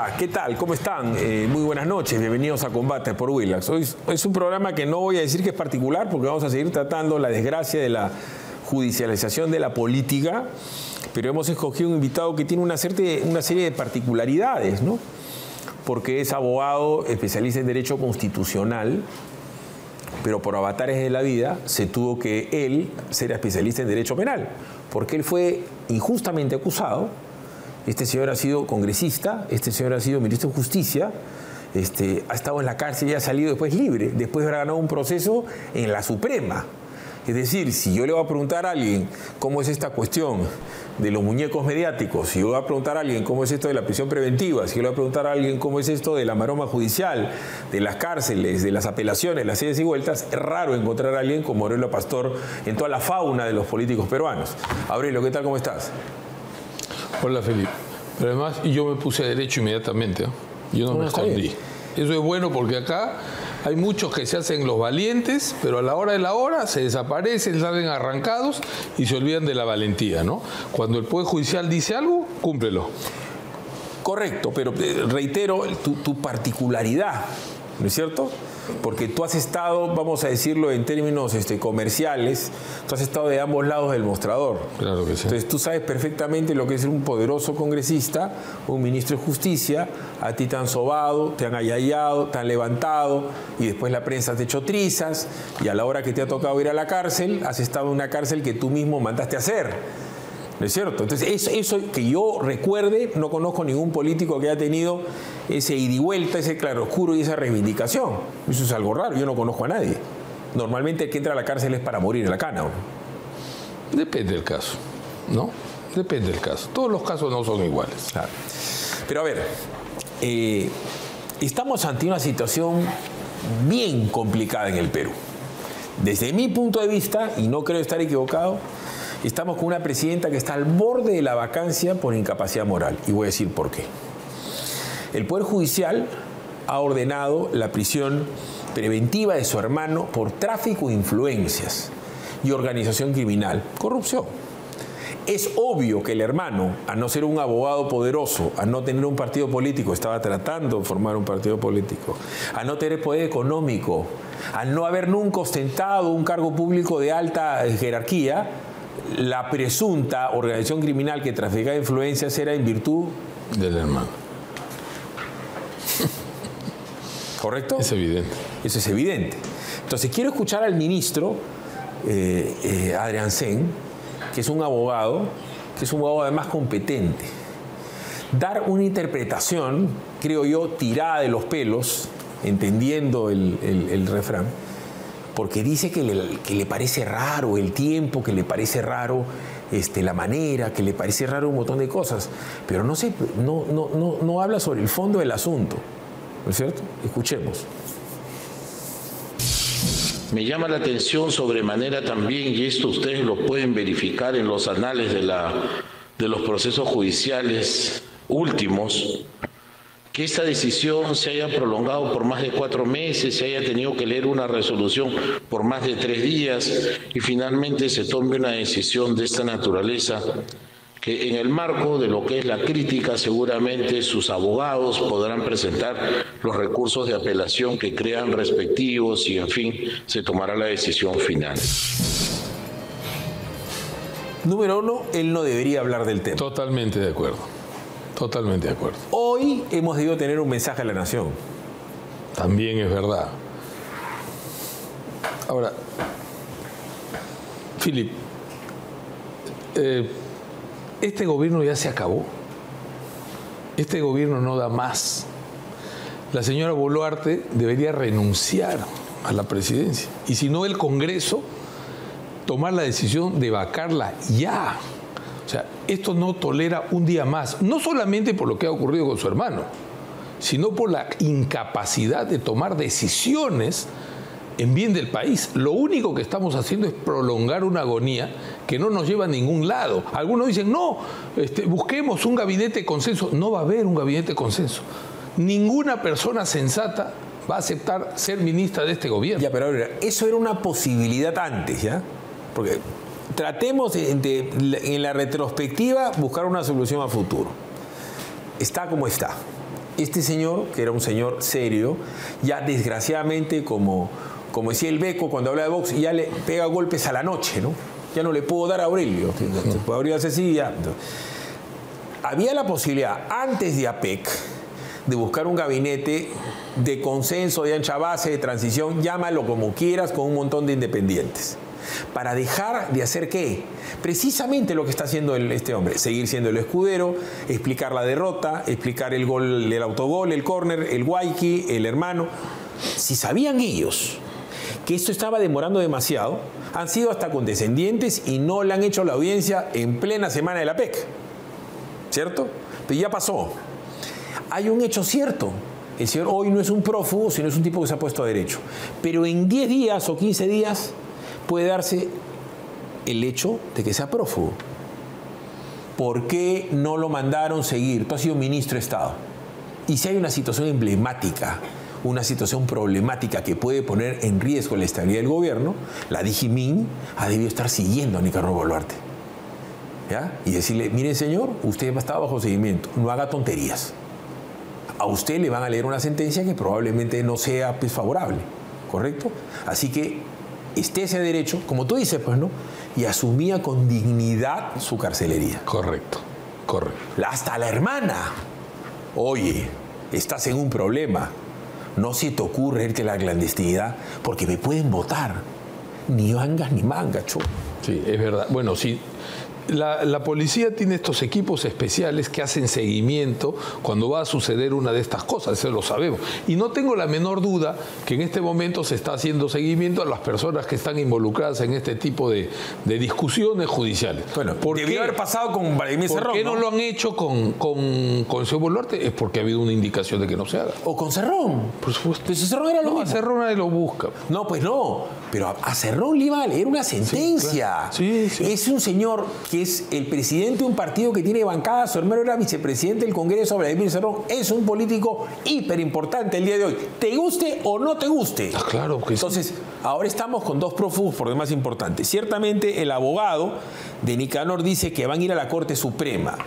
Hola, ¿qué tal? ¿Cómo están? Muy buenas noches, bienvenidos a Combate por Willax. Hoy es un programa que no voy a decir que es particular porque vamos a seguir tratando la desgracia de la judicialización de la política, pero hemos escogido un invitado que tiene una serie de particularidades, ¿no? Porque es abogado, especialista en Derecho Constitucional, pero por avatares de la vida se tuvo que él ser especialista en Derecho Penal, porque él fue injustamente acusado. Este señor ha sido congresista, este señor ha sido ministro de Justicia, ha estado en la cárcel y ha salido después libre, después de haber ganado un proceso en la Suprema. Es decir, si yo le voy a preguntar a alguien cómo es esta cuestión de los muñecos mediáticos, si yo le voy a preguntar a alguien cómo es esto de la prisión preventiva, si yo le voy a preguntar a alguien cómo es esto de la maroma judicial, de las cárceles, de las apelaciones, las idas y vueltas, es raro encontrar a alguien como Aurelio Pastor en toda la fauna de los políticos peruanos. Aurelio, ¿qué tal? ¿Cómo estás? Hola, Felipe. Pero además yo me puse a derecho inmediatamente, ¿eh? Yo no me escondí. Eso es bueno porque acá hay muchos que se hacen los valientes, pero a la hora de la hora se desaparecen, salen arrancados y se olvidan de la valentía, ¿no? Cuando el Poder Judicial dice algo, cúmplelo. Correcto, pero reitero tu particularidad, ¿no es cierto? Porque tú has estado, vamos a decirlo en términos comerciales, tú has estado de ambos lados del mostrador. Claro que sí. Entonces tú sabes perfectamente lo que es ser un poderoso congresista, un ministro de Justicia. A ti te han sobado, te han ayayado, te han levantado y después la prensa te echó trizas y a la hora que te ha tocado ir a la cárcel, has estado en una cárcel que tú mismo mandaste a hacer. ¿No es cierto? Entonces, eso que yo recuerde, no conozco ningún político que haya tenido ese ida y vuelta, ese claroscuro y esa reivindicación. Eso es algo raro, yo no conozco a nadie. Normalmente el que entra a la cárcel es para morir en la cana, ¿no? Depende del caso, ¿no? Depende del caso. Todos los casos no son iguales. Claro. Pero a ver, estamos ante una situación bien complicada en el Perú. Desde mi punto de vista, y no creo estar equivocado, estamos con una presidenta que está al borde de la vacancia por incapacidad moral. Y voy a decir por qué. El Poder Judicial ha ordenado la prisión preventiva de su hermano por tráfico de influencias y organización criminal, corrupción. Es obvio que el hermano, a no ser un abogado poderoso, a no tener un partido político, estaba tratando de formar un partido político, a no tener poder económico, a no haber nunca ostentado un cargo público de alta jerarquía, la presunta organización criminal que traficaba influencias era en virtud del hermano. ¿Correcto? Es evidente. Eso es evidente. Entonces quiero escuchar al ministro Adrián Sen, que es un abogado además competente, dar una interpretación, creo yo, tirada de los pelos, entendiendo el refrán, porque dice que le parece raro el tiempo, que le parece raro la manera, que le parece raro un montón de cosas, pero no habla sobre el fondo del asunto, ¿no es cierto? Escuchemos. Me llama la atención sobremanera también, y esto ustedes lo pueden verificar en los anales de los procesos judiciales últimos, que esta decisión se haya prolongado por más de 4 meses, se haya tenido que leer una resolución por más de 3 días y finalmente se tome una decisión de esta naturaleza, que en el marco de lo que es la crítica seguramente sus abogados podrán presentar los recursos de apelación que crean respectivos y en fin se tomará la decisión final. Número 1, él no debería hablar del tema. Totalmente de acuerdo. Totalmente de acuerdo. Hoy hemos debido tener un mensaje a la nación. También es verdad. Ahora, Philip, este gobierno ya se acabó. Este gobierno no da más. La señora Boluarte debería renunciar a la presidencia. Y si no, el Congreso tomar la decisión de vacarla ya. O sea, esto no tolera un día más, no solamente por lo que ha ocurrido con su hermano, sino por la incapacidad de tomar decisiones en bien del país. Lo único que estamos haciendo es prolongar una agonía que no nos lleva a ningún lado. Algunos dicen, no, busquemos un gabinete de consenso. No va a haber un gabinete de consenso. Ninguna persona sensata va a aceptar ser ministra de este gobierno. Ya, pero ahora, eso era una posibilidad antes, ¿ya? Porque tratemos en la retrospectiva buscar una solución a futuro. Está como está. este señor, que era un señor serio, ya desgraciadamente, como decía el Beco cuando habla de Vox, ya le pega golpes a la noche, ¿no? Ya no le puedo dar a Aurelio. Aurelio hace así, ya. Había la posibilidad, antes de APEC, de buscar un gabinete de consenso, de ancha base, de transición, llámalo como quieras, con un montón de independientes. Para dejar de hacer ¿qué? Precisamente lo que está haciendo este hombre, seguir siendo el escudero, explicar la derrota, explicar el gol, el autogol, el córner, el guayqui, el hermano. Si sabían ellos que esto estaba demorando demasiado, han sido hasta condescendientes y no le han hecho la audiencia en plena semana de la PEC, ¿cierto? Pero ya pasó. Hay un hecho cierto. El señor hoy no es un prófugo, sino es un tipo que se ha puesto a derecho. Pero en 10 días o 15 días puede darse el hecho de que sea prófugo. ¿Por qué no lo mandaron seguir? Tú has sido ministro de Estado. Y si hay una situación emblemática, una situación problemática que puede poner en riesgo la estabilidad del gobierno, la DIGIMIN ha debido estar siguiendo a Nicanor Boluarte. ¿Ya? Y decirle, mire señor, usted va a estar bajo seguimiento, no haga tonterías. A usted le van a leer una sentencia que probablemente no sea pues, favorable, ¿correcto? Así que esté ese derecho, como tú dices, pues, ¿no? Y asumía con dignidad su carcelería. Correcto, correcto. Hasta la hermana. Oye, estás en un problema. No se te ocurre irte a la clandestinidad porque me pueden votar. Ni mangas ni manga, chu. Sí, es verdad. Bueno, sí. La policía tiene estos equipos especiales que hacen seguimiento cuando va a suceder una de estas cosas, eso lo sabemos. Y no tengo la menor duda que en este momento se está haciendo seguimiento a las personas que están involucradas en este tipo de discusiones judiciales. Bueno, debió haber pasado con Vladimir Cerrón. ¿Por qué no lo han hecho con el señor Boluarte? Es porque ha habido una indicación de que no se haga. O con Cerrón. Por supuesto. Pero Cerrón era lo mismo. A Cerrón nadie lo busca. No, pues no. Pero a Cerrón le iba a leer una sentencia. Sí, claro. Sí. Es un señor que es el presidente de un partido que tiene bancada, su hermano era vicepresidente del Congreso, Vladimir Cerrón, es un político hiper importante el día de hoy, te guste o no te guste. Claro que Entonces, sí. Ahora estamos con dos prófugos por demás importantes. Ciertamente el abogado de Nicanor dice que van a ir a la Corte Suprema.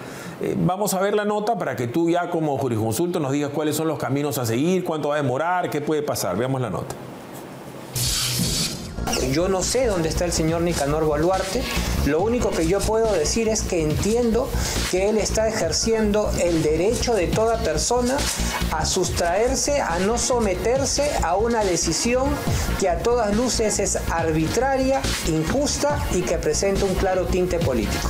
Vamos a ver la nota para que tú ya como jurisconsulto nos digas cuáles son los caminos a seguir, cuánto va a demorar, qué puede pasar. Veamos la nota. Yo no sé dónde está el señor Nicanor Boluarte. Lo único que yo puedo decir es que entiendo que él está ejerciendo el derecho de toda persona a sustraerse, a no someterse a una decisión que a todas luces es arbitraria, injusta y que presenta un claro tinte político.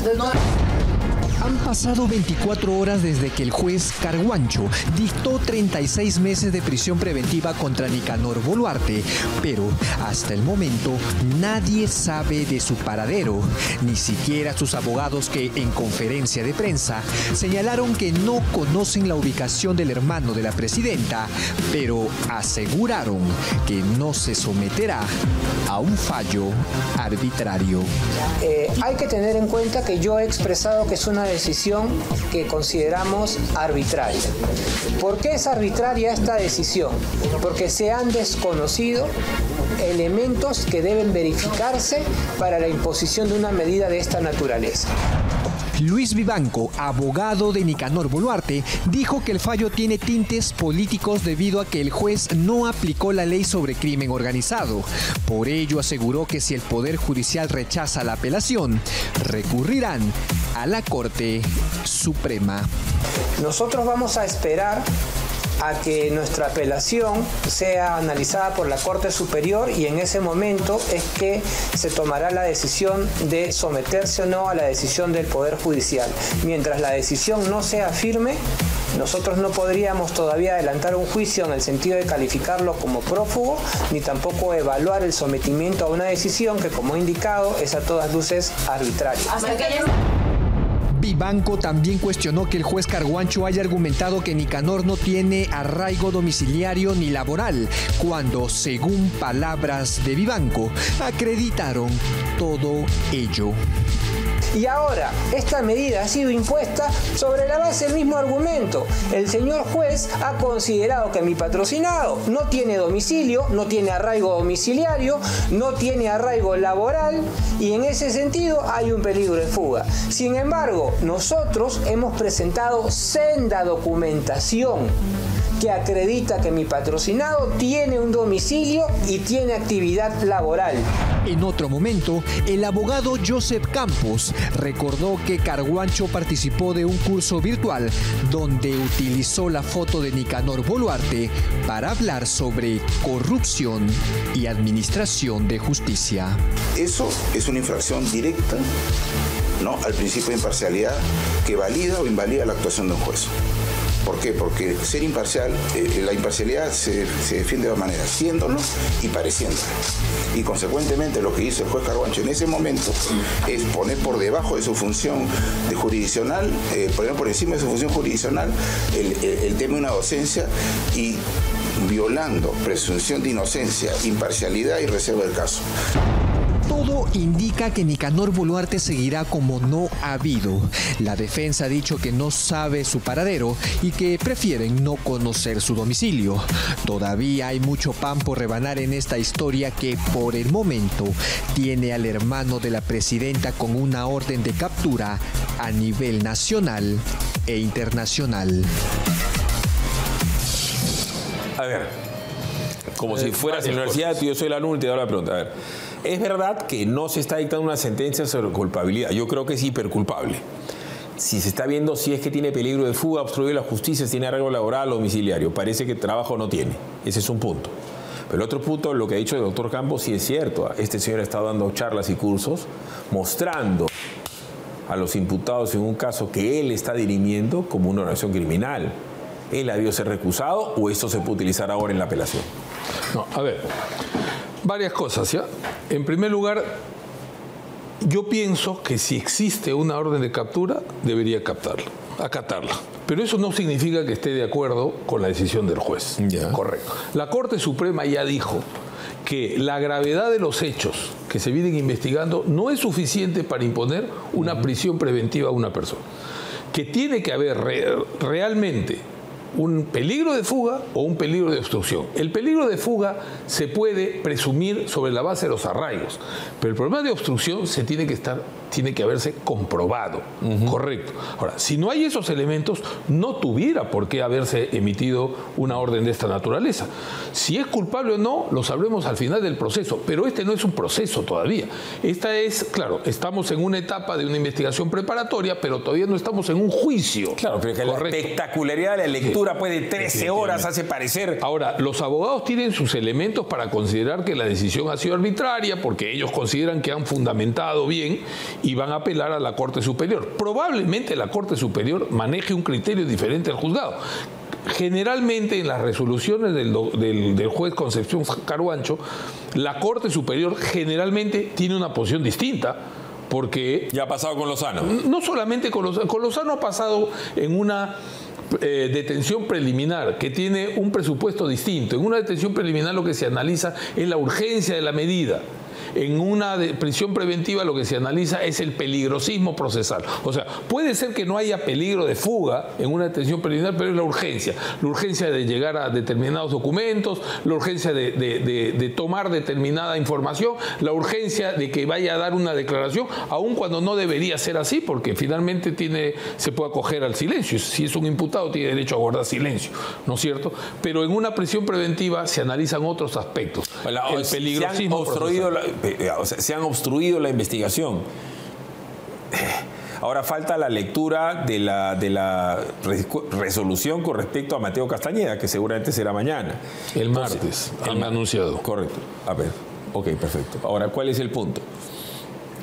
Han pasado 24 horas desde que el juez Carguancho dictó 36 meses de prisión preventiva contra Nicanor Boluarte, pero hasta el momento nadie sabe de su paradero, ni siquiera sus abogados que en conferencia de prensa señalaron que no conocen la ubicación del hermano de la presidenta, pero aseguraron que no se someterá a un fallo arbitrario. Hay que tener en cuenta que yo he expresado que es una decisión que consideramos arbitraria. ¿Por qué es arbitraria esta decisión? Porque se han desconocido elementos que deben verificarse para la imposición de una medida de esta naturaleza. Luis Vivanco, abogado de Nicanor Boluarte, dijo que el fallo tiene tintes políticos debido a que el juez no aplicó la ley sobre crimen organizado. Por ello aseguró que si el Poder Judicial rechaza la apelación, recurrirán a la Corte Suprema. Nosotros vamos a esperar a que nuestra apelación sea analizada por la Corte Superior y en ese momento es que se tomará la decisión de someterse o no a la decisión del Poder Judicial. Mientras la decisión no sea firme, nosotros no podríamos todavía adelantar un juicio en el sentido de calificarlo como prófugo, ni tampoco evaluar el sometimiento a una decisión que, como he indicado, es a todas luces arbitraria. Vivanco también cuestionó que el juez Carguancho haya argumentado que Nicanor no tiene arraigo domiciliario ni laboral, cuando, según palabras de Vivanco, acreditaron todo ello. Y ahora, esta medida ha sido impuesta sobre la base del mismo argumento. El señor juez ha considerado que mi patrocinado no tiene domicilio, no tiene arraigo domiciliario, no tiene arraigo laboral y en ese sentido hay un peligro de fuga. Sin embargo, nosotros hemos presentado senda documentación que acredita que mi patrocinado tiene un domicilio y tiene actividad laboral. En otro momento, el abogado Joseph Campos recordó que Carguancho participó de un curso virtual donde utilizó la foto de Nicanor Boluarte para hablar sobre corrupción y administración de justicia. Eso es una infracción directa, ¿no?, al principio de imparcialidad que valida o invalida la actuación de un juez. ¿Por qué? Porque ser imparcial, la imparcialidad se defiende de dos maneras, siéndolo y pareciéndolo. Y consecuentemente lo que hizo el juez Carguancho en ese momento es poner por debajo de su función de jurisdiccional, poner por encima de su función jurisdiccional el tema de una docencia y violando presunción de inocencia, imparcialidad y reserva del caso. Todo indica que Nicanor Boluarte seguirá como no ha habido. La defensa ha dicho que no sabe su paradero y que prefieren no conocer su domicilio. Todavía hay mucho pan por rebanar en esta historia que por el momento tiene al hermano de la presidenta con una orden de captura a nivel nacional e internacional. A ver, como si fueras en la universidad, yo soy el alumno y te doy la pregunta. A ver, es verdad que no se está dictando una sentencia sobre culpabilidad. Yo creo que es hiperculpable. Si se está viendo si es que tiene peligro de fuga, obstruir la justicia, si tiene arreglo laboral o domiciliario. Parece que trabajo no tiene. Ese es un punto. Pero el otro punto, lo que ha dicho el doctor Campos, sí es cierto. Este señor ha estado dando charlas y cursos mostrando a los imputados en un caso que él está dirimiendo como una organización criminal. ¿Él ha debido ser recusado o esto se puede utilizar ahora en la apelación? No, a ver, varias cosas, ¿ya? En primer lugar, yo pienso que si existe una orden de captura, debería acatarla. Pero eso no significa que esté de acuerdo con la decisión del juez. Ya. Correcto. La Corte Suprema ya dijo que la gravedad de los hechos que se vienen investigando no es suficiente para imponer una prisión preventiva a una persona. Que tiene que haber realmente un peligro de fuga o un peligro de obstrucción. El peligro de fuga se puede presumir sobre la base de los arraigos, pero el problema de obstrucción tiene que haberse comprobado. Correcto. Ahora, si no hay esos elementos, no tuviera por qué haberse emitido una orden de esta naturaleza. Si es culpable o no, lo sabremos al final del proceso, pero este no es un proceso todavía. Esta es, claro, estamos en una etapa de una investigación preparatoria, pero todavía no estamos en un juicio. Claro, pero que la espectacularidad de la lectura puede 13 horas hace parecer. Ahora, los abogados tienen sus elementos para considerar que la decisión ha sido arbitraria, porque ellos consideran que han fundamentado bien y van a apelar a la Corte Superior. Probablemente la Corte Superior maneje un criterio diferente al juzgado. Generalmente en las resoluciones del juez Concepción Carguancho, la Corte Superior generalmente tiene una posición distinta, porque... Ya ha pasado con Lozano. No solamente con Lozano ha pasado en una detención preliminar que tiene un presupuesto distinto. En una detención preliminar lo que se analiza es la urgencia de la medida. En una prisión preventiva lo que se analiza es el peligrosismo procesal. O sea, puede ser que no haya peligro de fuga en una detención preliminar, pero es la urgencia de llegar a determinados documentos, la urgencia de tomar determinada información, la urgencia de que vaya a dar una declaración, aun cuando no debería ser así, porque finalmente se puede acoger al silencio. Si es un imputado, tiene derecho a guardar silencio, ¿no es cierto? Pero en una prisión preventiva se analizan otros aspectos. El peligrosismo procesal. Se han obstruido la investigación. Ahora falta la lectura de la resolución con respecto a Mateo Castañeda, que seguramente será mañana. El martes, han anunciado. Correcto. A ver, ok, perfecto. Ahora, ¿cuál es el punto?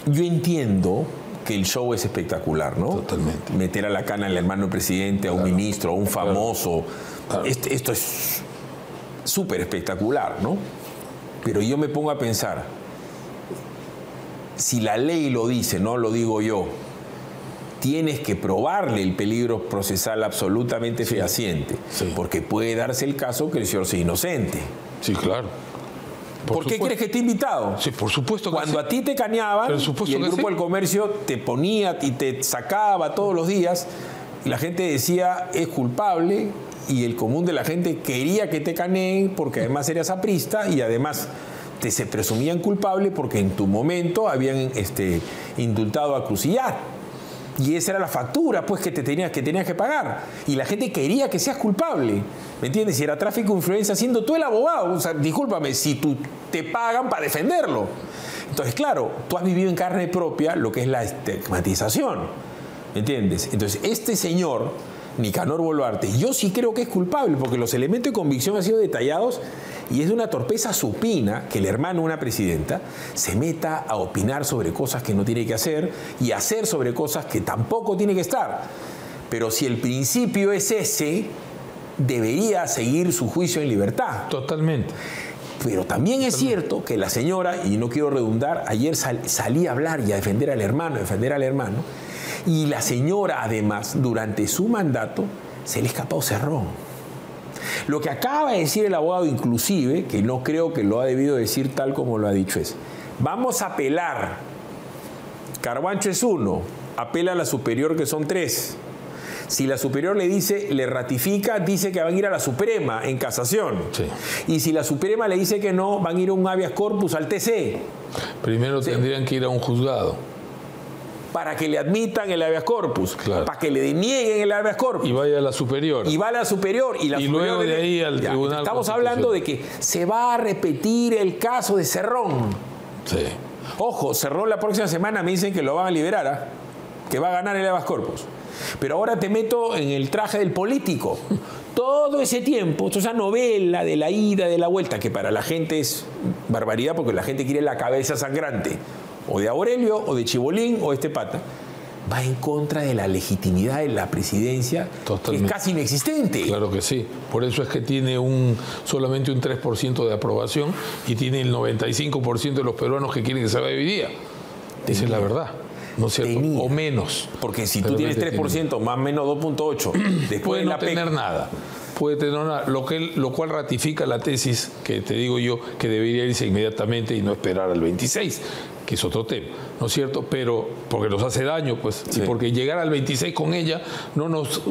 Yo entiendo que el show es espectacular, ¿no? Totalmente. Meter a la cana al hermano del presidente, a un ministro, a un famoso. Claro. Esto es súper espectacular, ¿no? Pero yo me pongo a pensar, si la ley lo dice, no lo digo yo, tienes que probarle el peligro procesal absolutamente fehaciente, porque puede darse el caso que el señor sea inocente. Sí, claro. ¿Por qué crees que esté invitado? Sí, por supuesto que Cuando a ti te cañaban y el Grupo del Comercio te ponía y te sacaba todos los días, y la gente decía es culpable, y el común de la gente quería que te caneen porque además eras aprista y además se presumían culpable porque en tu momento habían indultado a Crucillat. Y esa era la factura pues que tenías que pagar. Y la gente quería que seas culpable. ¿Me entiendes? Si era tráfico de influencia, siendo tú el abogado, o sea, discúlpame, si tú te pagan para defenderlo. Entonces, claro, tú has vivido en carne propia lo que es la estigmatización, ¿me entiendes? Entonces, este señor, Nicanor Boluarte, yo sí creo que es culpable, porque los elementos de convicción han sido detallados y es de una torpeza supina que el hermano de una presidenta se meta a opinar sobre cosas que no tiene que hacer y hacer sobre cosas que tampoco tiene que estar. Pero si el principio es ese, debería seguir su juicio en libertad. Totalmente. Pero también es cierto que la señora, y no quiero redundar, ayer salí a hablar y a defender al hermano, y la señora además, durante su mandato, se le ha escapado Cerrón. Lo que acaba de decir el abogado, inclusive, que no creo que lo ha debido decir tal como lo ha dicho, es: vamos a apelar. Carguancho es 1, apela a la superior, que son 3. Si la superior le dice, le ratifica, dice que van a ir a la Suprema en casación. Sí. Y si la Suprema le dice que no, van a ir a un habeas corpus al TC. Primero tendrían que ir a un juzgado. Para que le admitan el habeas corpus. Claro. Para que le denieguen el habeas corpus. Y vaya a la superior. Y va a la superior. Y luego de ahí al tribunal. Estamos hablando de que se va a repetir el caso de Cerrón. Sí. Ojo, Cerrón la próxima semana me dicen que lo van a liberar, ¿eh? Que va a ganar el habeas corpus. Pero ahora te meto en el traje del político. Todo ese tiempo, esa novela de la ida, de la vuelta, que para la gente es barbaridad porque la gente quiere la cabeza sangrante, o de Aurelio, o de Chibolín, o de este pata, va en contra de la legitimidad de la presidencia, totalmente, que es casi inexistente. Claro que sí. Por eso es que tiene solamente un 3% de aprobación y tiene el 95% de los peruanos que quieren que se vaya hoy día. Esa es la verdad. ¿No es cierto? O menos. Porque si tú tienes 3%, más o menos 2.8%, después puede no tener nada. Puede tener nada. Lo cual ratifica la tesis que te digo yo, que debería irse inmediatamente y no esperar al 26, que es otro tema, ¿no es cierto? Pero porque nos hace daño, pues, sí. Y porque llegar al 26 con ella no nos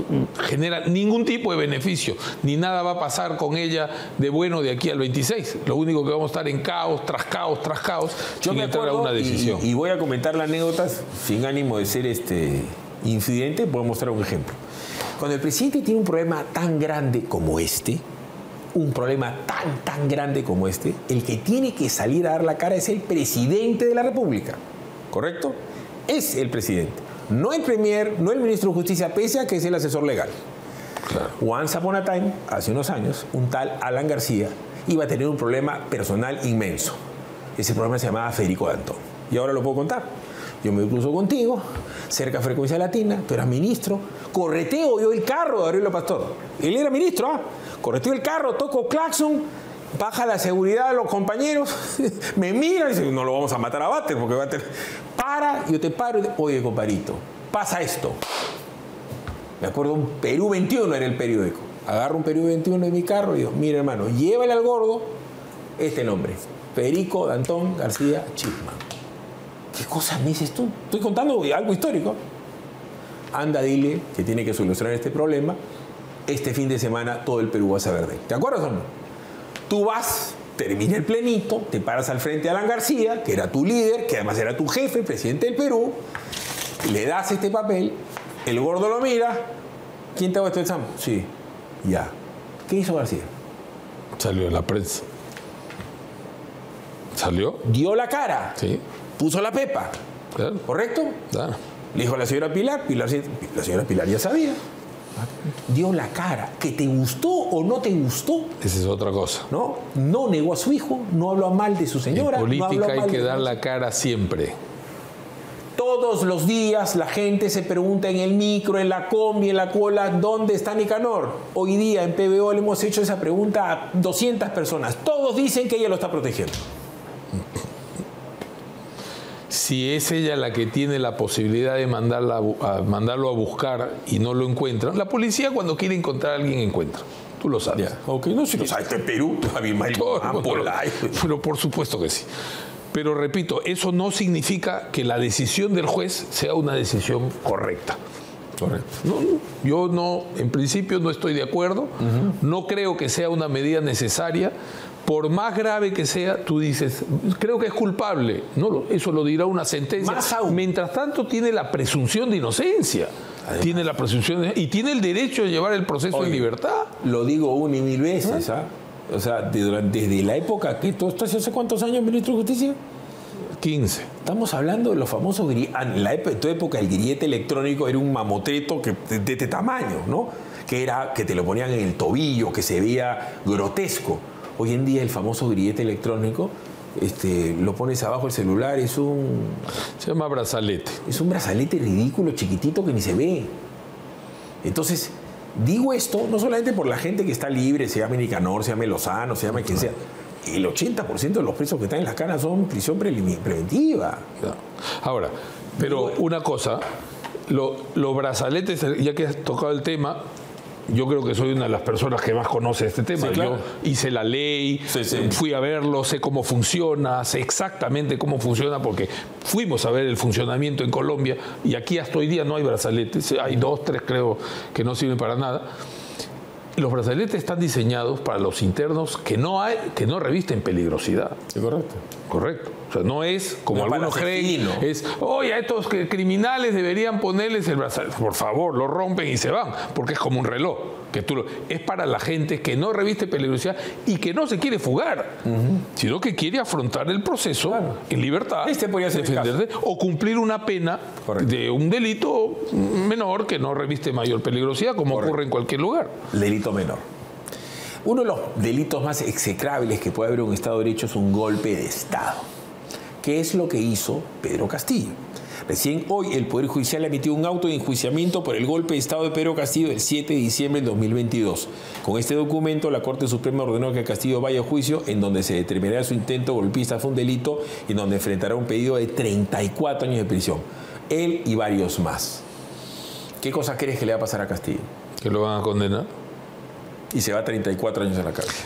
genera ningún tipo de beneficio, ni nada va a pasar con ella de bueno de aquí al 26. Lo único que vamos a estar en caos, tras caos, tras caos, yo sin entrar a una decisión. Y voy a comentar las anécdotas sin ánimo de ser infidente, puedo mostrar un ejemplo. Cuando el presidente tiene un problema tan grande como este, tan grande como este, el que tiene que salir a dar la cara es el presidente de la República, ¿correcto? Es el presidente, no el premier, no el ministro de Justicia, pese a que es el asesor legal. Claro. Once upon a time, hace unos años, un tal Alan García iba a tener un problema personal inmenso. Ese problema se llamaba Federico Dantón. Y ahora lo puedo contar. Yo me cruzo contigo, cerca a Frecuencia Latina, tú eras ministro, correteo yo el carro de Aurelio Pastor. Él era ministro, correteo el carro, toco claxon, baja la seguridad de los compañeros, me miran y dicen, no lo vamos a matar a bate porque va a tener... Para, yo te paro y digo, oye, compadrito, pasa esto. Me acuerdo, un Perú 21 era el periódico. Agarro un Perú 21 de mi carro y digo, mira hermano, llévale al gordo este nombre, Federico Dantón García Chipman. ¿Qué cosas me dices tú? Estoy contando algo histórico. Anda, dile que tiene que solucionar este problema. Este fin de semana todo el Perú va a saber de él. ¿Te acuerdas o no? Tú vas, termina el plenito, te paras al frente de Alan García, que era tu líder, que además era tu jefe, presidente del Perú, le das este papel, el gordo lo mira. ¿Quién te ha puesto el examen? Sí, ya. ¿Qué hizo García? Salió en la prensa. ¿Salió? Dio la cara. Sí. Puso la pepa, claro. ¿Correcto? Claro. Le dijo a la señora Pilar, la señora Pilar ya sabía. Dio la cara. ¿Que te gustó o no te gustó? Esa es otra cosa. No negó a su hijo, no habló mal de su señora. En política no hay que dar la cara siempre. Todos los días la gente se pregunta en el micro, en la combi, en la cola, ¿dónde está Nicanor? Hoy día en PBO le hemos hecho esa pregunta a 200 personas. Todos dicen que ella lo está protegiendo. Si es ella la que tiene la posibilidad de mandarlo a buscar y no lo encuentran, la policía cuando quiere encontrar a alguien encuentra. Tú lo sabes. Yeah. Okay. No, si lo sabes, en Perú, pero por supuesto que sí. Pero repito, eso no significa que la decisión del juez sea una decisión correcta. Correcto. No, yo no, en principio no estoy de acuerdo. No creo que sea una medida necesaria. Por más grave que sea, tú dices, creo que es culpable. No, eso lo dirá una sentencia. Más aún. Mientras tanto, tiene la presunción de inocencia. Además, tiene la presunción y tiene el derecho de llevar el proceso en libertad. Lo digo una y mil veces, ¿ah? O sea, desde la época que tú estás, ¿hace cuántos años ministro de Justicia? 15. Estamos hablando de los famosos en tu época el grillete electrónico era un mamotreto de este tamaño, ¿no? Que te lo ponían en el tobillo, que se veía grotesco. Hoy en día el famoso grillete electrónico lo pones abajo del celular, se llama brazalete. Es un brazalete ridículo, chiquitito, que ni se ve. Entonces, digo esto no solamente por la gente que está libre, se llame Nicanor, se llame Lozano, se llame quien sea. El 80% de los presos que están en las canas son prisión preventiva. Ahora, pero una cosa, los brazaletes, ya que has tocado el tema, yo creo que soy una de las personas que más conoce este tema. Sí, claro. Yo hice la ley, fui a verlo, sé cómo funciona, sé exactamente cómo funciona, porque fuimos a ver el funcionamiento en Colombia y aquí hasta hoy día no hay brazaletes, hay 2, 3 creo que no sirven para nada. Los brazaletes están diseñados para los internos que no revisten peligrosidad. Sí, correcto. Correcto. O sea, no es como algunos creen, es, oye, a estos criminales deberían ponerles el brazalete. Por favor, lo rompen y se van, porque es como un reloj. Es para la gente que no reviste peligrosidad y que no se quiere fugar, sino que quiere afrontar el proceso en libertad, podría ser defenderse o cumplir una pena de un delito menor que no reviste mayor peligrosidad, como ocurre en cualquier lugar. Delito menor. Uno de los delitos más execrables que puede haber en un Estado de Derecho es un golpe de Estado, que es lo que hizo Pedro Castillo. Recién hoy el Poder Judicial emitió un auto de enjuiciamiento por el golpe de Estado de Pedro Castillo del 7 de diciembre de 2022. Con este documento, la Corte Suprema ordenó que Castillo vaya a juicio, en donde se determinará su intento golpista fue un delito y en donde enfrentará un pedido de 34 años de prisión. Él y varios más. ¿Qué cosa crees que le va a pasar a Castillo? ¿Que lo van a condenar? Y se va a 34 años a la cárcel.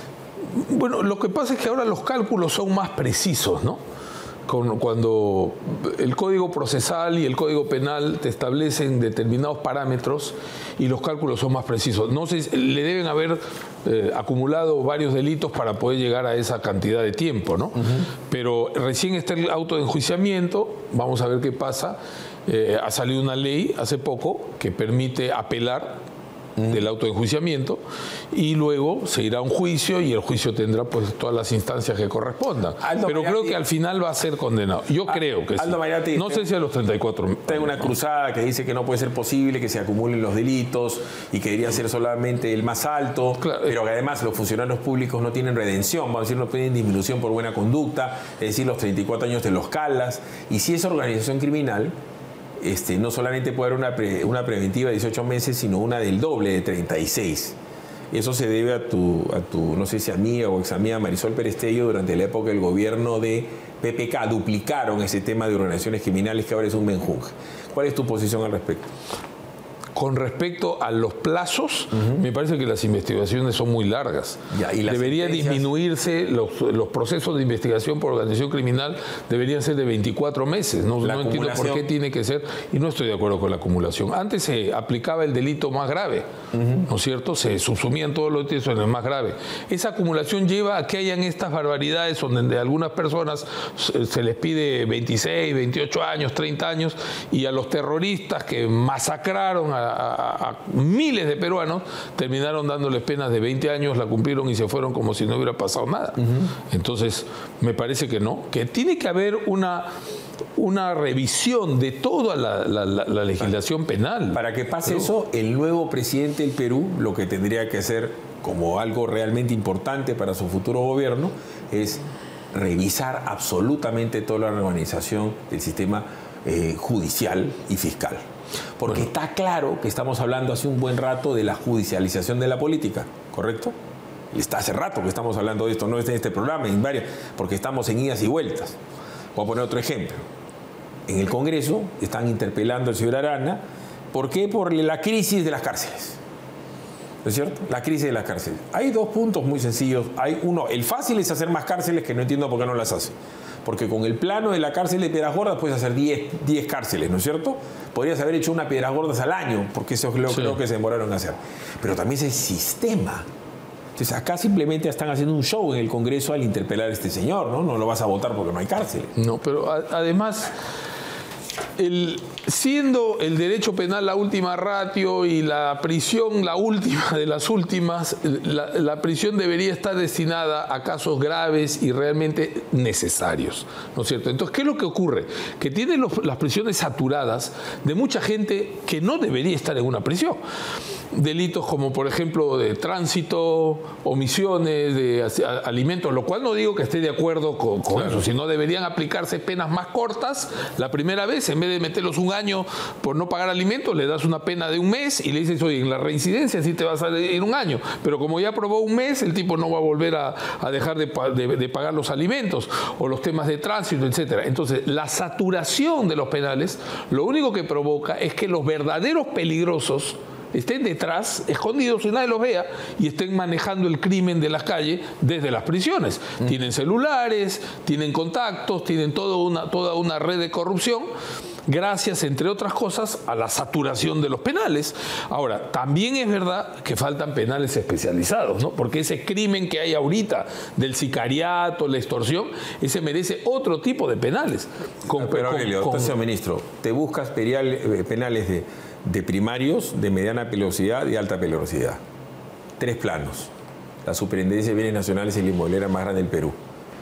Bueno, lo que pasa es que ahora los cálculos son más precisos, ¿no? Cuando el Código Procesal y el Código Penal te establecen determinados parámetros y los cálculos son más precisos. No sé, le deben haber acumulado varios delitos para poder llegar a esa cantidad de tiempo, ¿no? Pero recién está el auto de enjuiciamiento, vamos a ver qué pasa. Ha salido una ley hace poco que permite apelar del auto de enjuiciamiento y luego se irá a un juicio y el juicio tendrá pues todas las instancias que correspondan. Pero creo que al final va a ser condenado. Yo creo que Aldo sí. Mayati, no sé si a los 34. Tengo una cruzada que dice que no puede ser posible que se acumulen los delitos y que debería ser solamente el más alto, claro, pero que además los funcionarios públicos no tienen redención, vamos a decir, no tienen disminución por buena conducta, es decir, los 34 años te los calas. Y si es organización criminal, no solamente puede haber una preventiva de 18 meses, sino una del doble de 36. Eso se debe a tu no sé si amiga o ex amiga Marisol Perestello, durante la época del gobierno de PPK. Duplicaron ese tema de organizaciones criminales que ahora es un menjunje. ¿Cuál es tu posición al respecto? Con respecto a los plazos, me parece que las investigaciones son muy largas. Debería disminuirse los procesos de investigación por organización criminal, deberían ser de 24 meses. No entiendo por qué tiene que ser, y no estoy de acuerdo con la acumulación. Antes se aplicaba el delito más grave, ¿no es cierto? Se subsumían todos los delitos en el más grave. Esa acumulación lleva a que hayan estas barbaridades donde a algunas personas se les pide 26, 28 años, 30 años, y a los terroristas que masacraron a miles de peruanos, terminaron dándoles penas de 20 años, la cumplieron y se fueron como si no hubiera pasado nada. Entonces, me parece que no, que tiene que haber una revisión de toda la legislación penal. Para que pase eso, el nuevo presidente del Perú lo que tendría que hacer como algo realmente importante para su futuro gobierno es revisar absolutamente toda la organización del sistema judicial y fiscal. Porque está claro que estamos hablando hace un buen rato de la judicialización de la política, ¿correcto? Está hace rato que estamos hablando de esto, no es en este programa, en varias, porque estamos en idas y vueltas. Voy a poner otro ejemplo. En el Congreso están interpelando al señor Arana. ¿Por qué? Por la crisis de las cárceles. ¿No es cierto? La crisis de las cárceles. Hay dos puntos muy sencillos. Hay uno, el fácil es hacer más cárceles, que no entiendo por qué no las hace. Porque con el plano de la cárcel de Piedras Gordas puedes hacer 10 cárceles, ¿no es cierto? Podrías haber hecho una Piedras Gordas al año, porque eso es lo creo que se demoraron en hacer. Pero también es el sistema. Entonces acá simplemente están haciendo un show en el Congreso al interpelar a este señor, ¿no? No lo vas a votar porque no hay cárcel. No, pero además siendo el derecho penal la última ratio y la prisión la última de las últimas, la prisión debería estar destinada a casos graves y realmente necesarios, ¿no es cierto? Entonces, ¿qué es lo que ocurre? Que tienen las prisiones saturadas de mucha gente que no debería estar en una prisión. Delitos como, por ejemplo, de tránsito, omisiones de alimentos, lo cual no digo que esté de acuerdo con eso, sino deberían aplicarse penas más cortas la primera vez, en vez de meterlos un año por no pagar alimentos, le das una pena de un mes y le dices, oye, en la reincidencia sí te vas a ir un año, pero como ya probó un mes, el tipo no va a volver a dejar de pagar los alimentos o los temas de tránsito, etcétera. Entonces, la saturación de los penales, lo único que provoca es que los verdaderos peligrosos estén detrás, escondidos y nadie los vea, y estén manejando el crimen de las calles desde las prisiones. Tienen celulares, tienen contactos, tienen toda una red de corrupción, gracias, entre otras cosas, a la saturación de los penales. Ahora, también es verdad que faltan penales especializados, ¿no? Porque ese crimen que hay ahorita del sicariato, la extorsión, ese merece otro tipo de penales. Pero Aurelio, señor ministro, te buscas penales de primarios, de mediana peligrosidad y alta peligrosidad. 3 planos. La Superintendencia de Bienes Nacionales y la inmobiliaria más grande del Perú.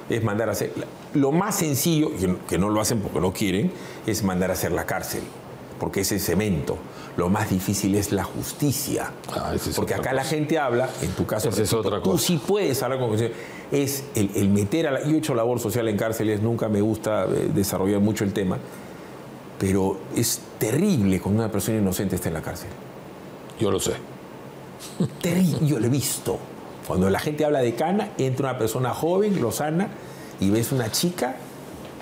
Es mandar a hacer... Lo más sencillo, que no lo hacen porque no quieren, es mandar a hacer la cárcel. Porque ese es cemento. Lo más difícil es la justicia. Porque acá la gente habla, en tu caso, tú sí puedes hablar con... Es el meter a la... Yo he hecho labor social en cárceles, nunca me gusta desarrollar mucho el tema, pero es terrible cuando una persona inocente está en la cárcel. Yo lo sé. Terrible, yo lo he visto. Cuando la gente habla de cana, entra una persona joven, lozana, y ves una chica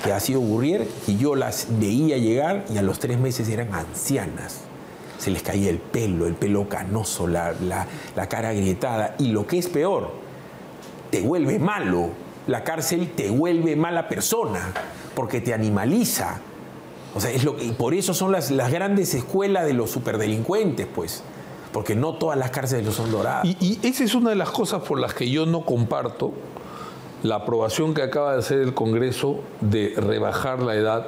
que ha sido burrier, y yo las veía llegar y a los 3 meses eran ancianas. Se les caía el pelo canoso, la cara agrietada. Y lo que es peor, te vuelve malo. La cárcel te vuelve mala persona, porque te animaliza. O sea, y por eso son las grandes escuelas de los superdelincuentes, pues. Porque no todas las cárceles son doradas. Y esa es una de las cosas por las que yo no comparto la aprobación que acaba de hacer el Congreso de rebajar la edad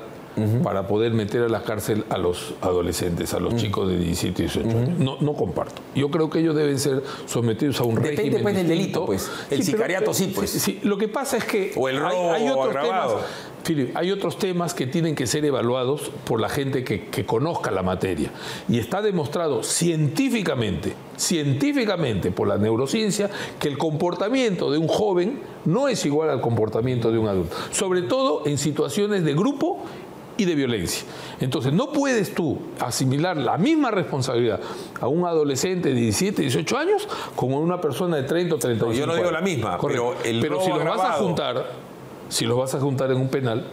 para poder meter a la cárcel a los adolescentes, a los chicos de 17 y 18 años. No comparto. Yo creo que ellos deben ser sometidos a un régimen. Depende pues del delito, pues. El sicariato sí, pues. Sí, lo que pasa es que o el robo hay otros agravado. temas. Philip, hay otros temas que tienen que ser evaluados por la gente que conozca la materia. Y está demostrado científicamente por la neurociencia, que el comportamiento de un joven no es igual al comportamiento de un adulto. Sobre todo en situaciones de grupo y de violencia. Entonces, no puedes tú asimilar la misma responsabilidad a un adolescente de 17, 18 años como a una persona de 30 o 35 años. Yo no digo la misma, pero si los vas a juntar en un penal,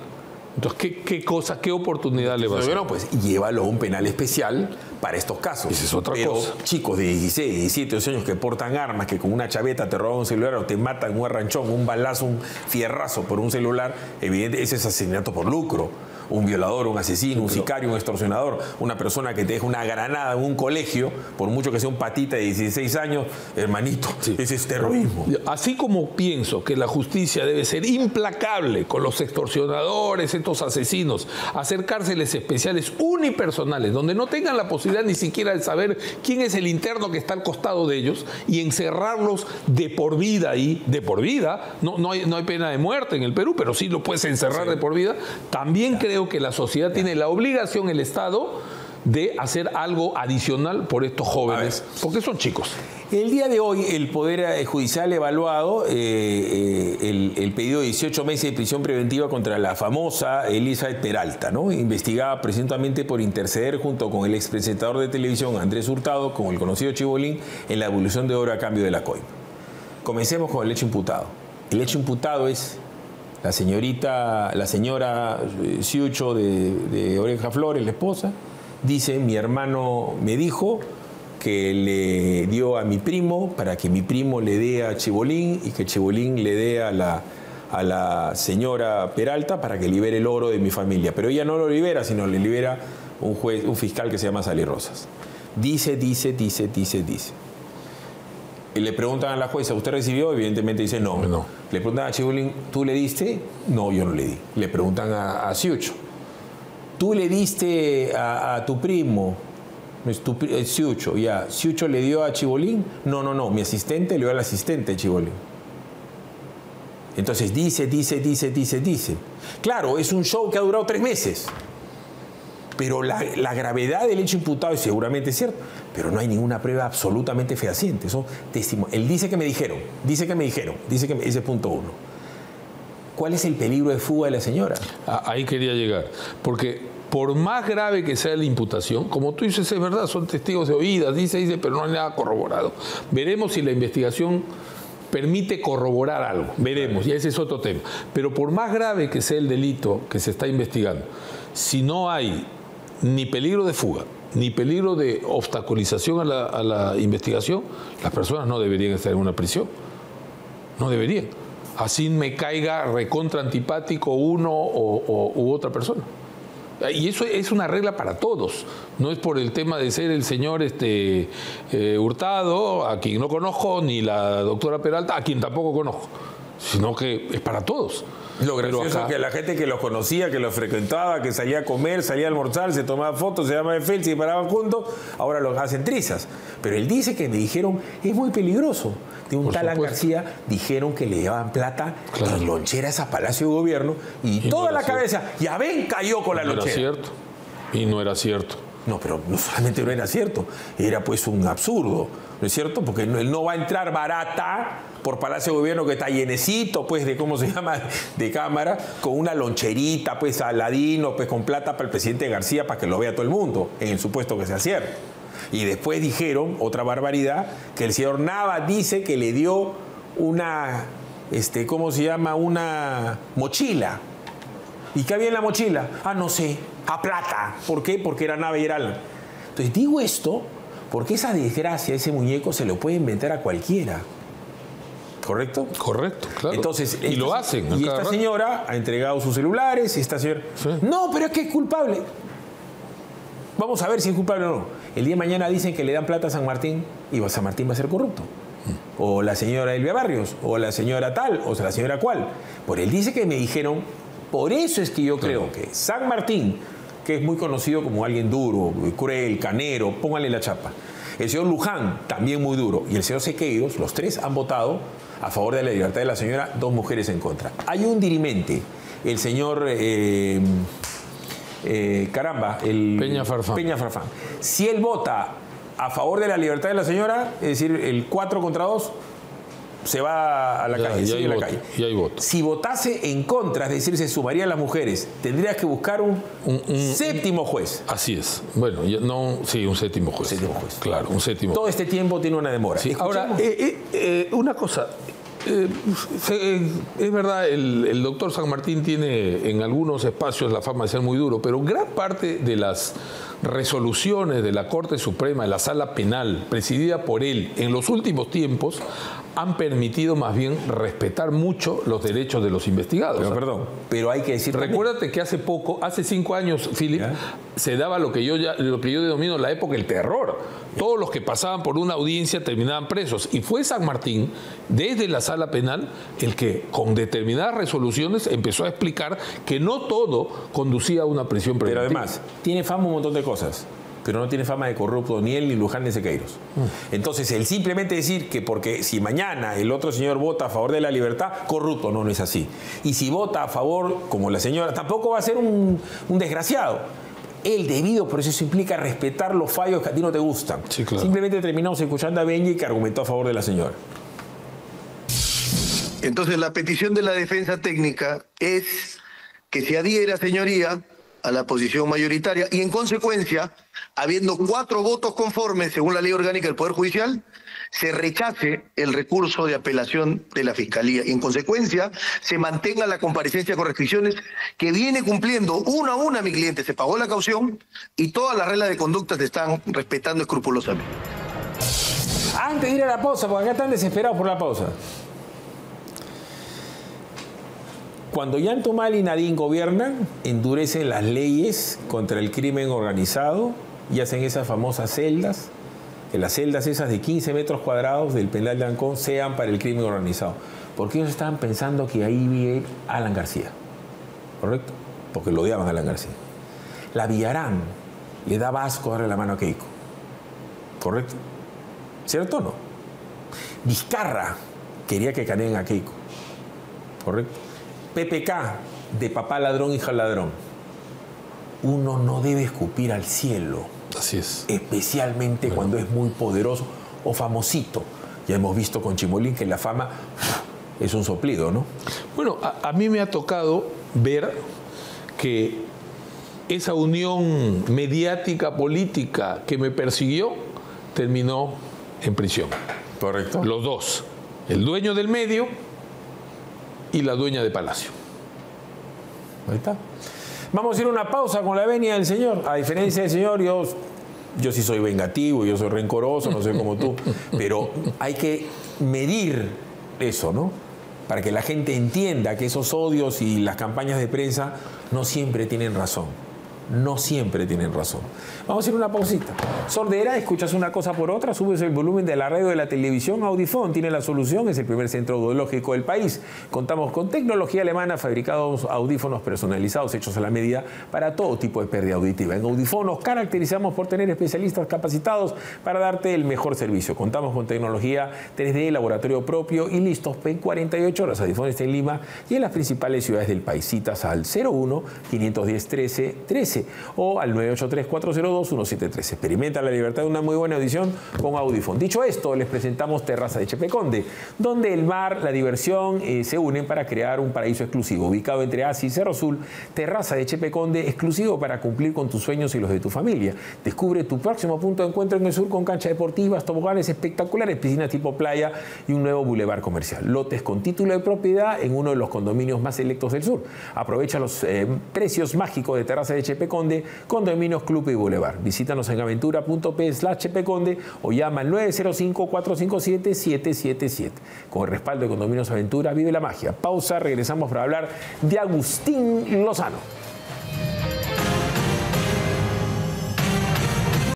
entonces, ¿qué oportunidad le vas a dar? Bueno, pues llévalo a un penal especial para estos casos. Esa es otra cosa. Chicos de 16, 17, 18 años que portan armas, que con una chaveta te roban un celular o te matan un arranchón, un balazo, un fierrazo por un celular, evidentemente ese es asesinato por lucro. Un violador, un asesino, un sicario, un extorsionador, una persona que te deja una granada en un colegio, por mucho que sea un patita de 16 años, hermanito, ese es terrorismo. Así como pienso que la justicia debe ser implacable con los extorsionadores, estos asesinos, hacer cárceles especiales unipersonales, donde no tengan la posibilidad ni siquiera de saber quién es el interno que está al costado de ellos, y encerrarlos de por vida ahí, de por vida. No hay pena de muerte en el Perú, pero sí lo puedes encerrar de por vida. También creo que la sociedad tiene la obligación, el Estado, de hacer algo adicional por estos jóvenes, porque son chicos. El día de hoy el Poder Judicial ha evaluado el pedido de 18 meses de prisión preventiva contra la famosa Elizabeth Peralta, ¿no? Investigada presuntamente por interceder junto con el expresentador de televisión Andrés Hurtado, con el conocido Chibolín, en la devolución de oro a cambio de la coima. Comencemos con el hecho imputado. El hecho imputado es la señora Ciucho de Oreja Flores, la esposa, dice: mi hermano me dijo que le dio a mi primo para que mi primo le dé a Chibolín y que Chibolín le dé a la señora Peralta para que libere el oro de mi familia. Pero ella no lo libera, sino le libera un fiscal que se llama Sally Rosas. Dice. Y le preguntan a la jueza: ¿usted recibió? Evidentemente dice no. Le preguntan a Chibolín: ¿tú le diste? No, yo no le di. Le preguntan a Ciucho: tú le diste a tu primo, Siucho, ya, Siucho le dio a Chibolín. No, mi asistente le dio al asistente de Chibolín. Entonces dice. Claro, es un show que ha durado 3 meses. Pero la gravedad del hecho imputado es seguramente cierto, pero no hay ninguna prueba absolutamente fehaciente. Eso él dice que me dijeron, ese es punto 1. ¿Cuál es el peligro de fuga de la señora? Ahí quería llegar, porque por más grave que sea la imputación, como tú dices, es verdad, son testigos de oídas, dice, pero no hay nada corroborado. Veremos si la investigación permite corroborar algo, veremos, y ese es otro tema. Pero por más grave que sea el delito que se está investigando, si no hay ni peligro de fuga, ni peligro de obstaculización a la investigación, las personas no deberían estar en una prisión. No deberían. Así me caiga recontra antipático uno u otra persona. Y eso es una regla para todos. No es por el tema de ser el señor Hurtado, a quien no conozco, ni la doctora Peralta, a quien tampoco conozco, sino que es para todos. Lo gracioso es que la gente que los conocía, que los frecuentaba, que salía a comer, salía a almorzar, se tomaba fotos, se llamaban selfie y paraban juntos, ahora los hacen trizas. Pero él dice que me dijeron, es muy peligroso. De un tal García dijeron que le llevaban plata en loncheras a Palacio de Gobierno y toda la cabeza, ya ven, cayó con la lonchera. No era cierto. Y no era cierto. No, pero no solamente no era cierto, era pues un absurdo, ¿no es cierto? Porque él no va a entrar barata por Palacio de Gobierno, que está llenecito, pues, de cómo se llama, de cámara, con una loncherita, pues, al ladino, pues, con plata para el presidente García, para que lo vea todo el mundo, en el supuesto que sea cierto. Y después dijeron, otra barbaridad, que el señor Nava dice que le dio una, ¿cómo se llama? Una mochila. ¿Y qué había en la mochila? No sé, a plata. ¿Por qué? Porque era Nava y era Alan. Entonces digo esto porque esa desgracia, ese muñeco, se lo puede inventar a cualquiera. ¿Correcto? Correcto, claro. Entonces, y lo hacen. Y esta señora ha entregado sus celulares, y esta señora... Sí. No, pero es que es culpable. Vamos a ver si es culpable o no. El día de mañana dicen que le dan plata a San Martín y San Martín va a ser corrupto. O la señora Elvia Barrios, o la señora tal, o la señora cual. Por él dice que me dijeron, por eso es que yo creo que San Martín, que es muy conocido como alguien duro, cruel, canero, póngale la chapa. El señor Luján, también muy duro. Y el señor Sequeiros, los 3 han votado a favor de la libertad de la señora, 2 mujeres en contra. Hay un dirimente, el señor... Peña Farfán. Si él vota a favor de la libertad de la señora, es decir, el 4 contra 2, se va a la calle. Y hay voto. Si votase en contra, es decir, se sumarían las mujeres, tendrías que buscar un séptimo juez. Así es. Bueno, un séptimo juez. Claro, un séptimo. Todo este tiempo tiene una demora. Sí. Ahora, una cosa. Es verdad, el doctor San Martín tiene en algunos espacios la fama de ser muy duro, pero gran parte de las resoluciones de la Corte Suprema, de la Sala Penal, presidida por él en los últimos tiempos, han permitido más bien respetar mucho los derechos de los investigados. Pero hay que decir... Recuérdate que hace 5 años, Philip, se daba lo que yo denomino la época del terror. Todos los que pasaban por una audiencia terminaban presos. Y fue San Martín, desde la Sala Penal, el que con determinadas resoluciones empezó a explicar que no todo conducía a una prisión preventiva. Pero además, tiene fama un montón de cosas, pero no tiene fama de corrupto ni él, ni Luján, ni Sequeiros. Entonces, el simplemente decir que porque si mañana el otro señor vota a favor de la libertad, corrupto, no es así. Y si vota a favor, como la señora, tampoco va a ser un desgraciado. El debido proceso implica respetar los fallos que a ti no te gustan. Sí, claro. Simplemente terminamos escuchando a Benji, que argumentó a favor de la señora. Entonces, la petición de la defensa técnica es que se adhiera, señoría, a la posición mayoritaria y, en consecuencia, habiendo 4 votos conformes según la ley orgánica del Poder Judicial, se rechace el recurso de apelación de la Fiscalía y, en consecuencia, se mantenga la comparecencia con restricciones que viene cumpliendo una a una mi cliente. Se pagó la caución y todas las reglas de conducta se están respetando escrupulosamente. Antes de ir a la pausa, porque acá están desesperados por la pausa. Cuando Yantomal y Nadine gobiernan, endurecen las leyes contra el crimen organizado y hacen esas famosas celdas, que las celdas esas de 15 metros cuadrados del penal de Ancón sean para el crimen organizado. Porque ellos estaban pensando que ahí vive Alan García, ¿correcto? Porque lo odiaban a Alan García. La Villarán le daba asco darle la mano a Keiko. ¿Correcto? ¿Cierto o no? Vizcarra quería que caneen a Keiko. ¿Correcto? PPK, de papá ladrón, hija ladrón. Uno no debe escupir al cielo. Así es. Especialmente cuando es muy poderoso o famosito. Ya hemos visto con Chimolín que la fama es un soplido, ¿no? Bueno, a mí me ha tocado ver que esa unión mediática, política que me persiguió, terminó en prisión. Correcto. Los dos. El dueño del medio y la dueña de Palacio. Ahí está. Vamos a ir a una pausa con la venia del señor. A diferencia del señor, yo sí soy vengativo, yo soy rencoroso, no soy como tú. Pero hay que medir eso, ¿no? Para que la gente entienda que esos odios y las campañas de prensa no siempre tienen razón. No siempre tienen razón. Vamos a hacer una pausita. Sordera, escuchas una cosa por otra, subes el volumen de la radio, de la televisión. Audifón tiene la solución, es el primer centro audiológico del país. Contamos con tecnología alemana, fabricados audífonos personalizados, hechos a la medida para todo tipo de pérdida auditiva. En Audifón nos caracterizamos por tener especialistas capacitados para darte el mejor servicio. Contamos con tecnología 3D, laboratorio propio y listos en 48 horas. Audifón está en Lima y en las principales ciudades del país. Citas al 01-510-1313 o al 983-402-1713. Experimenta la libertad de una muy buena audición con Audifón. Dicho esto, les presentamos Terraza de Chepeconde, donde el mar, la diversión se unen para crear un paraíso exclusivo. Ubicado entre Asi y Cerro Azul, Terraza de Chepeconde, exclusivo para cumplir con tus sueños y los de tu familia. Descubre tu próximo punto de encuentro en el sur con canchas deportivas, toboganes espectaculares, piscinas tipo playa y un nuevo bulevar comercial. Lotes con título de propiedad en uno de los condominios más selectos del sur. Aprovecha los precios mágicos de Terraza de Chepeconde, Condominios Club y Boulevard. Visítanos en aventura.p/chepeconde o llama al 905-457-777. Con el respaldo de Condominios Aventura, vive la magia. Pausa, regresamos para hablar de Agustín Lozano.